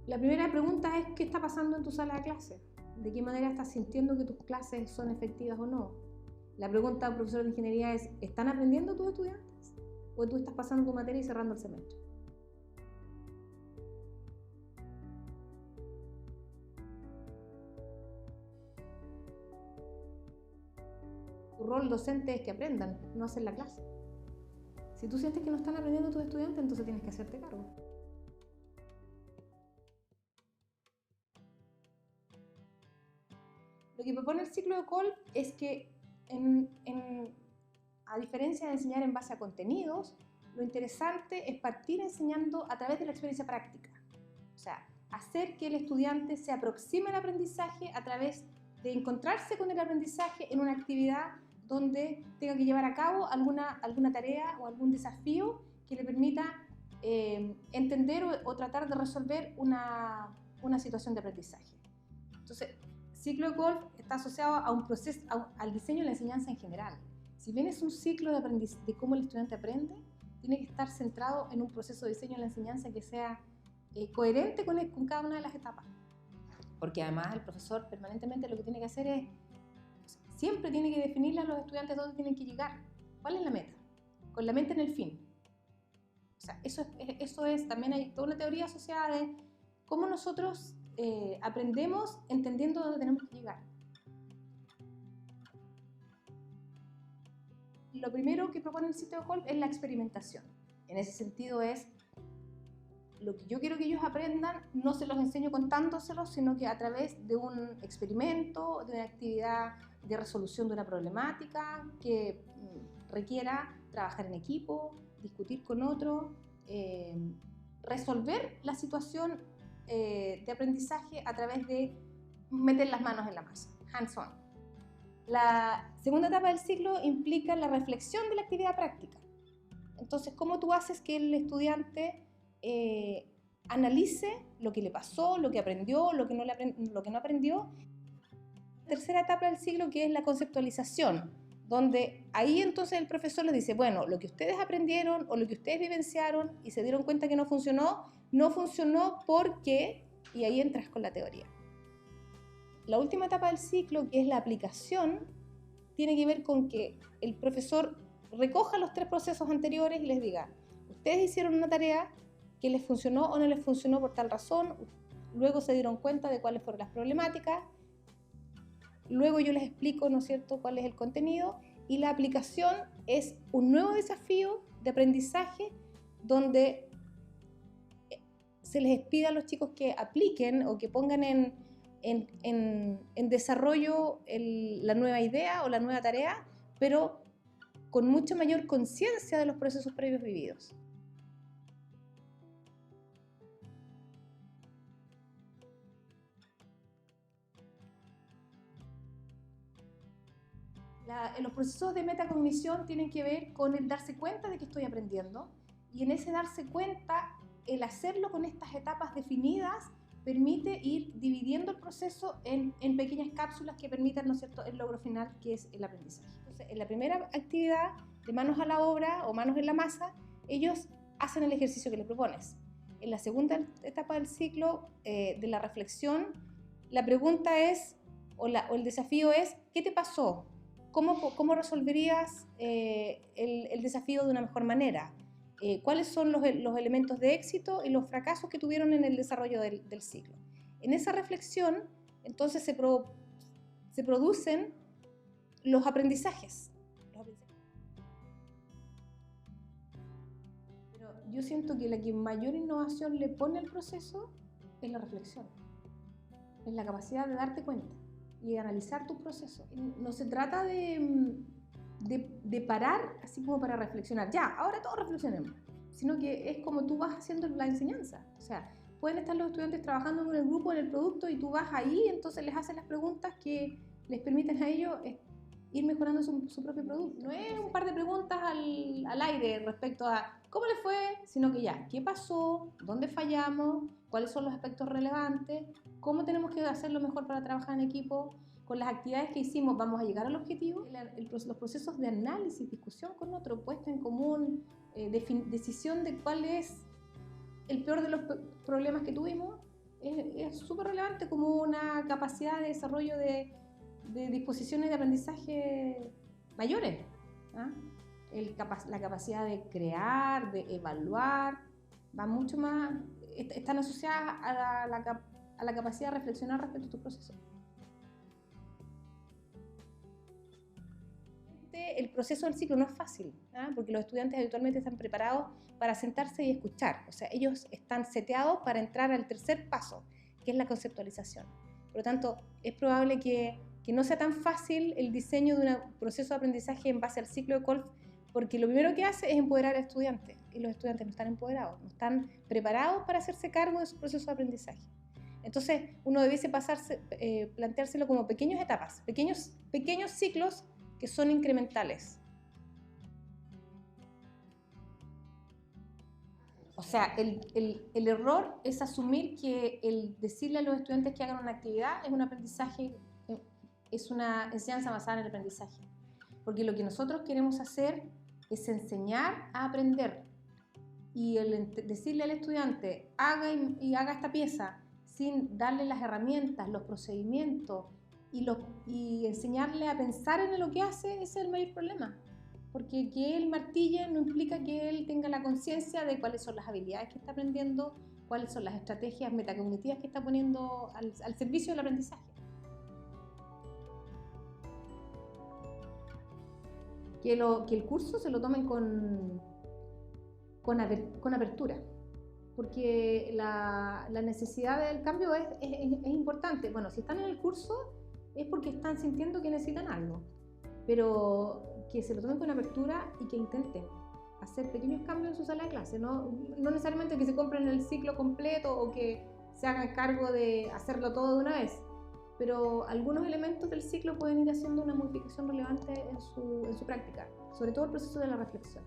La primera pregunta es: ¿qué está pasando en tu sala de clase? ¿De qué manera estás sintiendo que tus clases son efectivas o no? La pregunta al profesor de ingeniería es: ¿están aprendiendo tus estudiantes? ¿O tú estás pasando tu materia y cerrando el semestre? Tu rol docente es que aprendan, no hacer la clase. Si tú sientes que no están aprendiendo tus estudiantes, entonces tienes que hacerte cargo. Lo que propone el ciclo de Kolb es que, a diferencia de enseñar en base a contenidos, lo interesante es partir enseñando a través de la experiencia práctica. O sea, hacer que el estudiante se aproxime al aprendizaje a través de encontrarse con el aprendizaje en una actividad donde tenga que llevar a cabo alguna tarea o algún desafío que le permita entender o tratar de resolver una situación de aprendizaje. Entonces, ciclo de Kolb está asociado a un proceso, al diseño de la enseñanza en general. Si bien es un ciclo de cómo el estudiante aprende, tiene que estar centrado en un proceso de diseño de la enseñanza que sea coherente con cada una de las etapas. Porque además el profesor permanentemente lo que tiene que hacer es, siempre tiene que definirle a los estudiantes dónde tienen que llegar, cuál es la meta, con la mente en el fin. O sea, eso es también hay toda una teoría asociada de cómo nosotros aprendemos entendiendo dónde tenemos que llegar. Lo primero que propone el ciclo de Kolb es la experimentación. En ese sentido es, lo que yo quiero que ellos aprendan, no se los enseño contándoselos, sino que a través de un experimento, de una actividad de resolución de una problemática que requiera trabajar en equipo, discutir con otro, resolver la situación de aprendizaje a través de meter las manos en la masa, hands-on. La segunda etapa del ciclo implica la reflexión de la actividad práctica. Entonces, ¿cómo tú haces que el estudiante analice lo que le pasó, lo que aprendió, lo que no aprendió? La tercera etapa del ciclo, que es la conceptualización, donde ahí entonces el profesor les dice, bueno, lo que ustedes aprendieron o lo que ustedes vivenciaron y se dieron cuenta que no funcionó porque, y ahí entras con la teoría. La última etapa del ciclo, que es la aplicación, tiene que ver con que el profesor recoja los 3 procesos anteriores y les diga, ustedes hicieron una tarea que les funcionó o no les funcionó por tal razón, luego se dieron cuenta de cuáles fueron las problemáticas, luego yo les explico, ¿no es cierto?, cuál es el contenido, y la aplicación es un nuevo desafío de aprendizaje donde se les pide a los chicos que apliquen o que pongan en desarrollo la nueva idea o la nueva tarea, pero con mucha mayor conciencia de los procesos previos vividos. Los procesos de metacognición tienen que ver con el darse cuenta de que estoy aprendiendo, y en ese darse cuenta, el hacerlo con estas etapas definidas permite ir dividiendo el proceso en pequeñas cápsulas que permitan, ¿no es cierto?, el logro final, que es el aprendizaje. Entonces, en la primera actividad, de manos a la obra o manos en la masa, ellos hacen el ejercicio que les propones. En la segunda etapa del ciclo de la reflexión, la pregunta es, o el desafío es, ¿qué te pasó? ¿Cómo resolverías el desafío de una mejor manera? ¿Cuáles son los elementos de éxito y los fracasos que tuvieron en el desarrollo del ciclo? En esa reflexión, entonces, se producen los aprendizajes. Pero yo siento que la que mayor innovación le pone al proceso es la reflexión, es la capacidad de darte cuenta y analizar tus procesos. No se trata de parar así como para reflexionar, ya, ahora todos reflexionemos, sino que es como tú vas haciendo la enseñanza. O sea, pueden estar los estudiantes trabajando con el grupo, en el producto, y tú vas ahí, entonces les haces las preguntas que les permiten a ellos ir mejorando su propio producto. No es un par de preguntas al aire respecto a cómo les fue, sino que ya, ¿qué pasó? ¿Dónde fallamos? ¿Cuáles son los aspectos relevantes? ¿Cómo tenemos que hacerlo mejor para trabajar en equipo? Con las actividades que hicimos, ¿vamos a llegar al objetivo? Los procesos de análisis, discusión con otro, puesta en común, decisión de cuál es el peor de los problemas que tuvimos, es súper relevante como una capacidad de desarrollo de disposiciones de aprendizaje mayores. ¿Ah? La capacidad de crear, de evaluar, va mucho más, están asociadas a la capacidad de reflexionar respecto a tu proceso. El proceso del ciclo no es fácil, ¿ah? Porque los estudiantes habitualmente están preparados para sentarse y escuchar. O sea, ellos están seteados para entrar al tercer paso, que es la conceptualización. Por lo tanto, es probable que no sea tan fácil el diseño de un proceso de aprendizaje en base al ciclo de Kolff, porque lo primero que hace es empoderar al estudiante, y los estudiantes no están empoderados, no están preparados para hacerse cargo de su proceso de aprendizaje. Entonces, uno debiese planteárselo como pequeñas etapas, pequeños ciclos que son incrementales. O sea, el error es asumir que el decirle a los estudiantes que hagan una actividad es un aprendizaje, es una enseñanza basada en el aprendizaje. Porque lo que nosotros queremos hacer es enseñar a aprender. Y decirle al estudiante, haga esta pieza, sin darle las herramientas, los procedimientos y enseñarle a pensar en lo que hace, ese es el mayor problema. Porque que él martille no implica que él tenga la conciencia de cuáles son las habilidades que está aprendiendo, cuáles son las estrategias metacognitivas que está poniendo al servicio del aprendizaje. Que el curso se lo tomen con apertura, porque la necesidad del cambio es importante. Bueno, si están en el curso es porque están sintiendo que necesitan algo, pero que se lo tomen con apertura y que intenten hacer pequeños cambios en su sala de clase, no necesariamente que se compren el ciclo completo o que se hagan cargo de hacerlo todo de una vez, pero algunos elementos del ciclo pueden ir haciendo una modificación relevante en su práctica, sobre todo el proceso de la reflexión.